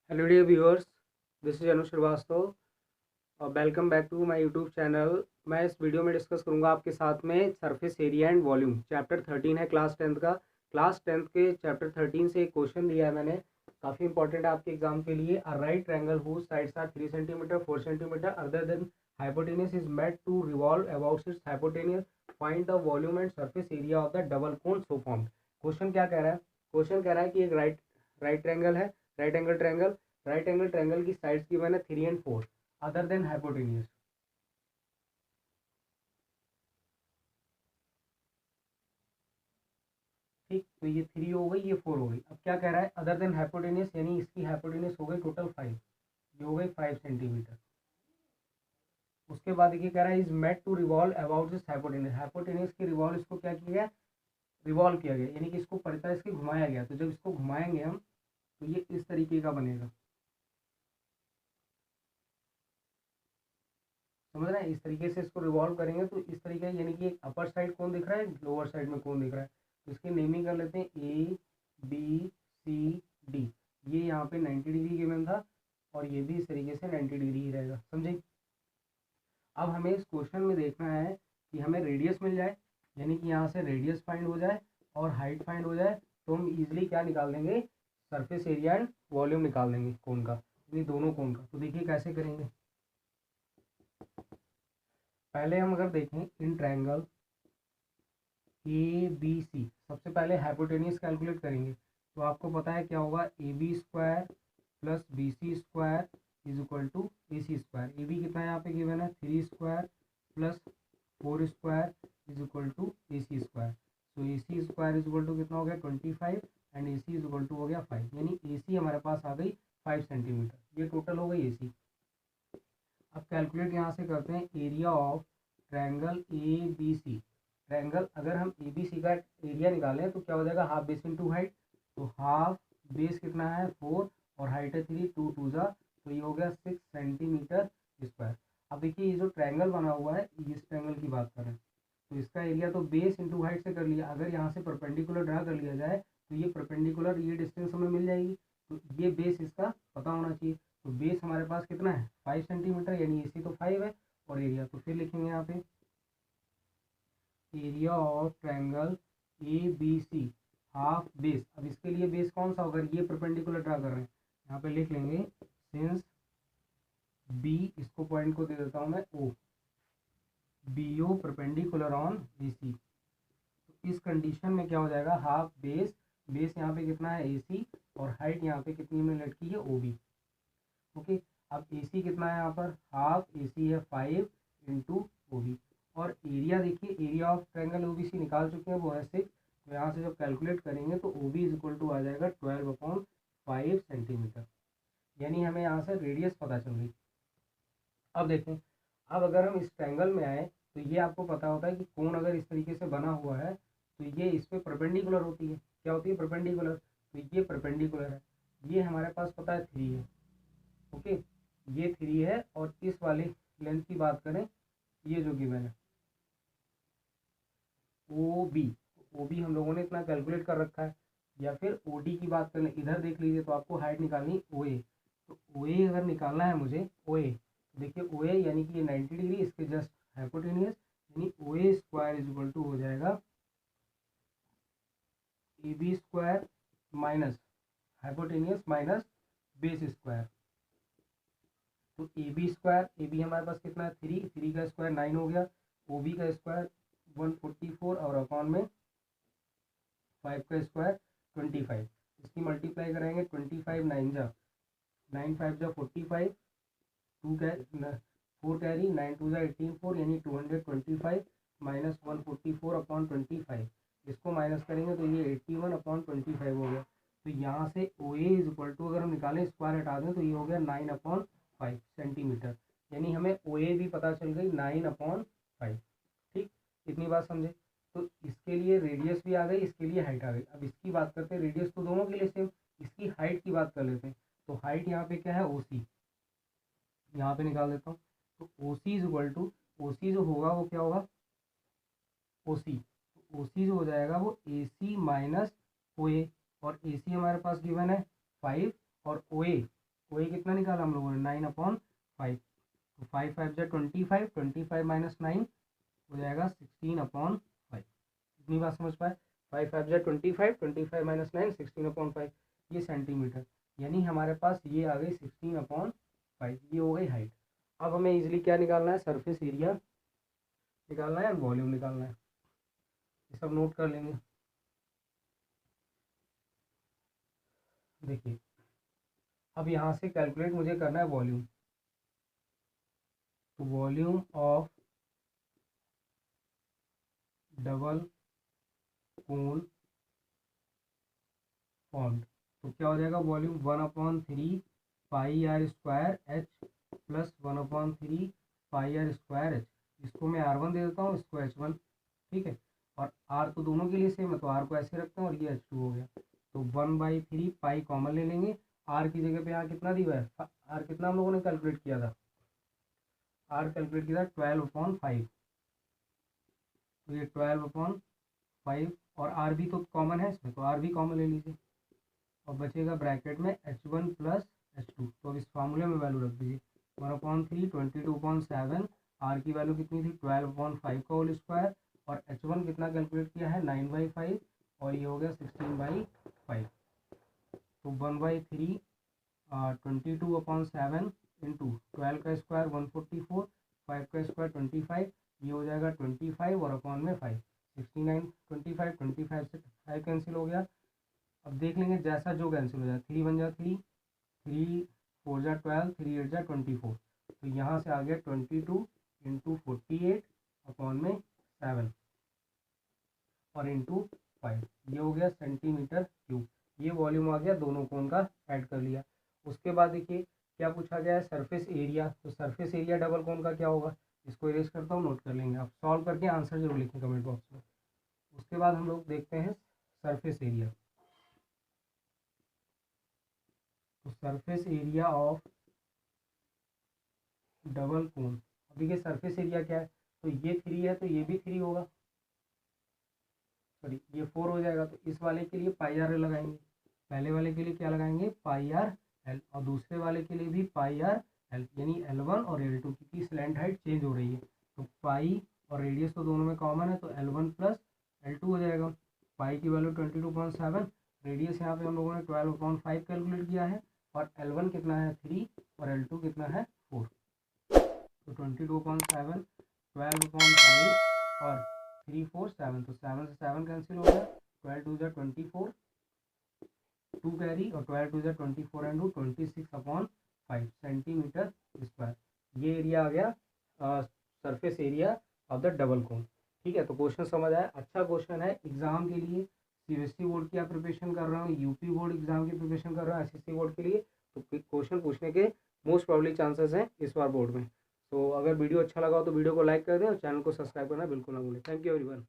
Hello dear viewers, this is Anu Shrivastava और welcome back to my YouTube channel. मैं इस वीडियो में डिस्कस करूंगा आपके साथ में surface area and volume. Chapter 13 है क्लास 10th का। क्लास 10th के चैप्टर 13 से एक क्वेश्चन दिया है मैंने, काफ़ी इंपॉर्टेंट है आपके एग्जाम के लिए। A right triangle whose sides are 3 centimetre 4 centimetre other than hypotenuse is made to revolve about its hypotenuse. Find the volume and surface area of the double cone so formed. Question क्या कह रहा है? Question कह रहा है कि एक right triangle है, राइट एंगल ट्रायंगल की साइड्स गिवन है 3 and 4 अदर देन हाइपोटेन्यूज। ठीक, तो ये 3 हो गई, ये 4 हो गई। अब क्या कह रहा है? अदर देन हाइपोटेन्यूज, यानी इसकी हाइपोटेन्यूज हो गई टोटल 5, ये हो गई 5 सेंटीमीटर। उसके बाद ये कह रहा है is made to revolve about this hypotenuse. Hypotenuse की रिवॉल्व इसको क्या किया गया? रिवॉल्व किया गया, यानी कि इसको परिता इसके घुमाया गया। तो जब इसको घुमाएंगे हम तो ये इस तरीके का बनेगा। समझ रहे हैं? इस तरीके से इसको रिवॉल्व करेंगे तो इस तरीके, यानी कि एक अपर साइड कौन दिख रहा है, लोअर साइड में कौन दिख रहा है। तो इसकी नेमिंग कर लेते हैं ए बी सी डी। ये यहाँ पे 90 डिग्री गिवन था और ये भी इस तरीके से 90 डिग्री ही रहेगा। समझे? अब हमें इस क्वेश्चन में देखना है कि हमें रेडियस मिल जाए, यानी कि यहाँ से रेडियस फाइंड हो जाए और हाइट फाइंड हो जाए, तो हम इजिली क्या निकाल देंगे? सरफेस एरिया एंड वॉल्यूम निकाल देंगे कोन का, यानी दोनों कोन का। तो देखिए कैसे करेंगे। पहले हम अगर देखें इन ट्रायंगल ए बी सी, सबसे पहले हाइपोटेन्यूज कैलकुलेट करेंगे। तो आपको पता है क्या होगा? A B square plus B C square is equal to A C square. A B कितना है यहाँ पे गिवन है? 3 square plus 4 square is equal to A C square. तो A C square is equal to कितना हो गया? 25 and A C is equal to हो गया 5, यानी ए सी हमारे पास आ गई 5 सेंटीमीटर। ये टोटल हो गई ए सी। अब कैलकुलेट यहाँ से करते हैं area of triangle A B C. Triangle अगर हम ए बी सी का एरिया निकालें तो क्या हो जाएगा? Half base into height. तो हाफ बेस कितना है? 4 और हाइट है 3, 2 2 जा, तो ये हो गया 6 सेंटीमीटर स्क्वायर। अब देखिए ये जो ट्रायंगल बना हुआ है, इस ट्रायंगल की बात करें तो इसका एरिया तो बेस इंटू हाइट से कर लिया। अगर यहाँ से परपेंडिकुलर ड्रा कर लिया जाए तो ये परपेंडिकुलर, ये डिस्टेंस हमें मिल जाएगी। तो ये बेस इसका पता होना चाहिए। तो बेस हमारे पास कितना है? 5 सेंटीमीटर, यानी ए सी तो 5 है। और एरिया तो फिर लिखेंगे यहाँ पे area of triangle A B C half base. अब इसके लिए बेस कौन सा होगा? ये परपेंडिकुलर ड्रा कर रहे हैं, यहाँ पे लिख लेंगे सिंस बी, इसको पॉइंट को दे देता हूँ मैं O, B O perpendicular on B C. तो इस कंडीशन में क्या हो जाएगा? हाफ बेस, बेस यहाँ पे कितना है? ए सी, और हाइट यहाँ पे कितनी में लटकी है? O B. ओके, अब ए सी कितना है यहाँ पर? हाफ ए सी है 5 इंटू ओ बी। और एरिया देखिए, area of triangle O B C निकाल चुके हैं, वो है 6। तो यहाँ से जब कैलकुलेट करेंगे तो O B is equal to आ जाएगा 12/5 सेंटीमीटर, यानी हमें यहाँ से रेडियस पता चल गई। अब देखें, अब अगर हम इस ट्रायंगल में आए तो ये आपको पता होता है कि कोण अगर इस तरीके से बना हुआ है तो ये इस पर परपेंडिकुलर होती है। क्या होती है? परपेंडिकुलर। तो ये परपेंडिकुलर है, ये हमारे पास पता है 3 है। ओके, ये 3 है। और इस वाले लेंथ की बात करें, ये जो गिवन है ओ बी, ओ बी हम लोगों ने इतना कैलकुलेट कर रखा है। या फिर ओ डी की बात करें, इधर देख लीजिए, तो आपको हाइट निकालनी ओ ए। तो ओ ए अगर निकालना है मुझे, ओ ए, तो देखिए ओ ए यानी कि ये 90 डिग्री, इसके जस्ट हाइपोटेनियस, यानी O A square is equal to हो जाएगा A B square minus hypotenuse minus base square. तो A B square, A B हमारे पास कितना है? 3, 3 का स्क्वायर 9 हो गया। ओ बी का स्क्वायर 144 और अपॉन में 5 का स्क्वायर 25। इसकी मल्टीप्लाई करेंगे, 25 9 जा 9 5 जा 45, 2 4 कैरी 9 2 जा 18 4, यानी 225 माइनस 144 अपॉन 25। इसको माइनस करेंगे तो ये 81 अपॉन 25 हो गया। तो यहाँ से ओ ए इज इक्वल टू, अगर हम निकालें स्क्वायर हटा दें, तो ये हो गया 9/5 सेंटीमीटर, यानी हमें ओ ए भी पता चल गई 9/5। ठीक, इतनी बात समझे? तो इसके लिए रेडियस भी आ गई, इसके लिए हाइट आ गई। अब इसकी बात करते हैं, रेडियस तो दोनों के लिए सेम, इसकी हाइट की बात कर लेते हैं। तो हाइट यहाँ पे क्या है? ओ सी, यहाँ पे निकाल देता हूँ। तो ओ सी इज इक्वल टू, ओ सी जो होगा वो क्या होगा? ओ सी, ओ सी जो हो जाएगा वो ए सी माइनस ओ ए। और ए सी हमारे पास गिवन है 5 और ओ ए वही कितना निकाला हम लोगों ने 9/5। तो 5 5 जा 25, 25 माइनस 9 हो जाएगा 16/5। इतनी बात समझ पाए। 5 5 जा 25, 25 माइनस 9 16/5 ये सेंटीमीटर, यानी हमारे पास ये आ गई 16/5। ये हो गई हाइट। अब हमें इजीली क्या निकालना है, सरफेस एरिया निकालना है, वॉल्यूम निकालना है। ये सब नोट कर लेंगे। देखिए अब यहाँ से कैलकुलेट मुझे करना है वॉल्यूम। तो volume of double cone formed, तो क्या हो जाएगा volume 1/3 pi r square h plus 1/3 pi r square h. इसको मैं R1 दे देता हूँ, इसको H1, ठीक है। और R तो दोनों के लिए सेम है, तो R को ऐसे रखते हैं और ये H2 हो गया। तो 1/3 पाई कॉमन ले लेंगे। R की जगह पे यहाँ कितना दिया है, R कितना हम लोगों ने कैलकुलेट किया था, R कैलकुलेट किया था 12/5। तो ये 12/5 और R भी तो कॉमन है इसमें, तो R भी कॉमन ले लीजिए और बचेगा ब्रैकेट में H1 प्लस H2। तो अब इस फार्मूले में वैल्यू रख दीजिए 1/3 22/7। R की वैल्यू कितनी थी 12/5 का होल स्क्वायर, और H1 कितना कैलकुलेट किया है 9/5, और ये हो गया 16/5। तो 1/3 22/7 इंटू 12 का स्क्वायर 144, 5 का स्क्वायर 25, ये हो जाएगा 25 और अपॉन में 5 69। 25 से 5 कैंसिल हो गया। अब देख लेंगे जैसा जो कैंसिल हो जाए, 3 1 जा 3, 3 4 जा 12, 3 8 जा 24। तो यहाँ से आ गया 22 इंटू 48 अपॉन में 7 और इंटू 5, ये हो गया सेंटीमीटर क्यूब। ये वॉल्यूम आ गया, दोनों कोण का ऐड कर लिया। उसके बाद देखिए क्या पूछा गया है, सरफेस एरिया। तो सरफेस एरिया डबल कोण का क्या होगा, इसको इरेज करता हूँ, नोट कर लेंगे। आप सॉल्व करके आंसर जरूर लिखें कमेंट बॉक्स में। उसके बाद हम लोग देखते हैं सरफेस एरिया। तो सरफेस एरिया ऑफ डबल कोन, अब देखिए सरफेस एरिया क्या है, तो ये 3 है तो ये भी 3 होगा, सॉरी ये 4 हो जाएगा। तो इस वाले के लिए पाई आर लगाएंगे, पहले वाले के लिए क्या लगाएंगे पाई आर एल, और दूसरे वाले के लिए भी पाई आर एल, यानी L1 और L2 की स्लैंट हाइट चेंज हो रही है। तो पाई और रेडियस तो दोनों में कॉमन है, तो L1 प्लस L2 हो जाएगा। पाई की वैल्यू 22/7, रेडियस यहाँ पे हम लोगों ने 12/5 कैलकुलेट किया है, और L1 कितना है 3 और L2 कितना है 4। तो 22/7 12/5 और 3 4 7, तो 7 से 7 कैंसिल हो गया, 12 2 24, 2 कैरी, और 12 2 24 एंड 26/5 सेंटीमीटर स्क्वायर। ये एरिया आ गया surface area of the double cone. ठीक है, तो क्वेश्चन समझ आया, अच्छा क्वेश्चन है एग्जाम के लिए। CBSE बोर्ड की आप प्रिपरेशन कर रहे हो, यूपी बोर्ड एग्जाम की प्रिपरेशन कर रहे हो, SSC बोर्ड के लिए, तो क्वेश्चन पूछने के मोस्ट प्रॉब्ली चांसेस हैं इस बार बोर्ड में। तो अगर वीडियो अच्छा लगा हो तो वीडियो को लाइक कर दें और चैनल को सब्सक्राइब करना बिल्कुल ना भूलें। Thank you everyone.